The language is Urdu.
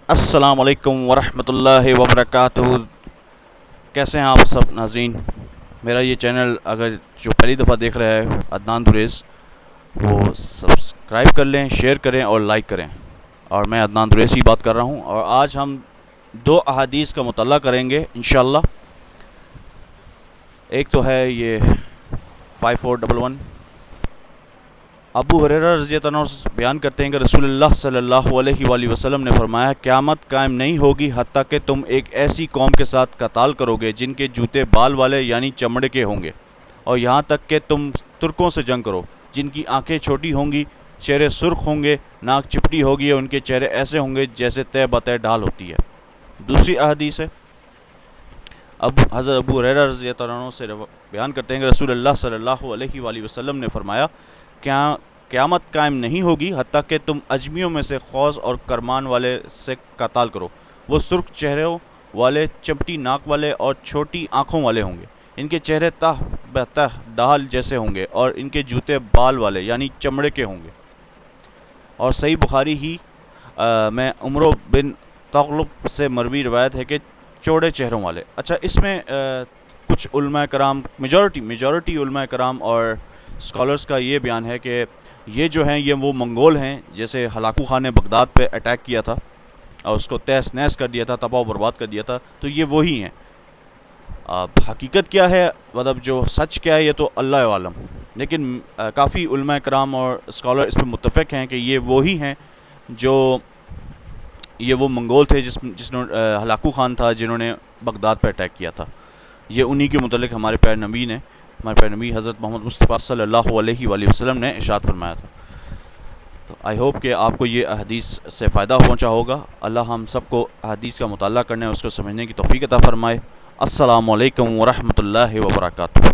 السلام علیکم ورحمۃ اللہ وبرکاتہ۔ کیسے ہیں آپ سب ناظرین؟ میرا یہ چینل اگر جو پہلی دفعہ دیکھ رہا ہے عدنان دریس، وہ سبسکرائب کر لیں، شیئر کریں اور لائک کریں۔ اور میں عدنان دریس ہی بات کر رہا ہوں، اور آج ہم دو احادیث کا مطالعہ کریں گے انشاءاللہ۔ ایک تو ہے یہ 5411، ابو ہریرہ رضی اللہ عنہ بیان کرتے ہیں کہ رسول اللہ صلی اللہ علیہ وآلہ وسلم نے فرمایا، قیامت قائم نہیں ہوگی حتیٰ کہ تم ایک ایسی قوم کے ساتھ قتال کرو گے جن کے جوتے بال والے یعنی چمڑے کے ہوں گے، اور یہاں تک کہ تم ترکوں سے جنگ کرو جن کی آنکھیں چھوٹی ہوں گی، چہرے سرخ ہوں گے، ناک چپٹی ہوگی، اور ان کے چہرے ایسے ہوں گے جیسے طے بطے ڈھال ہوتی ہے۔ دوسری احادیث ہے، حضرت ابو ہریرہ رضی اللہ عنہ سے بیان کرتے ہیں کہ رسول اللہ صلی اللہ علیہ وآلہ وسلم نے فرمایا، قیامت قائم نہیں ہوگی حتیٰ کہ تم اجمیوں میں سے خوض اور کرمان والے سے قتال کرو۔ وہ سرخ چہروں والے، چپٹی ناک والے اور چھوٹی آنکھوں والے ہوں گے، ان کے چہرے تہ بتہ ڈھال جیسے ہوں گے، اور ان کے جوتے بال والے یعنی چمڑے کے ہوں گے۔ اور صحیح بخاری ہی میں عمرو بن تغلب سے مروی روایت ہے کہ چوڑے چہروں والے۔ اچھا، اس میں کچھ علماء کرام، میجورٹی علماء کرام اور اسکالرس کا یہ بیان ہے کہ یہ جو ہیں یہ وہ منگول ہیں جیسے ہلاکو خان نے بغداد پہ اٹیک کیا تھا اور اس کو تہس نہس کر دیا تھا، تباہ و برباد کر دیا تھا، تو یہ وہی ہیں۔ اب حقیقت کیا ہے، مطلب جو سچ کیا ہے یہ تو اللہ عالم، لیکن کافی علماء کرام اور اسکالر اس پہ متفق ہیں کہ یہ وہی ہیں جو یہ وہ منگول تھے جس نے ہلاکو خان تھا جنہوں نے بغداد پہ اٹیک کیا تھا۔ یہ انہی کے متعلق ہمارے پیارے نبی حضرت محمد مصطفیٰ صلی اللہ علیہ وآلہ وسلم نے ارشاد فرمایا تھا۔ تو آئی ہوپ کہ آپ کو یہ احادیث سے فائدہ پہنچا ہوگا۔ اللہ ہم سب کو احادیث کا مطالعہ کرنے اور اس کو سمجھنے کی توفیق عطا فرمائے۔ السلام علیکم ورحمۃ اللہ وبرکاتہ۔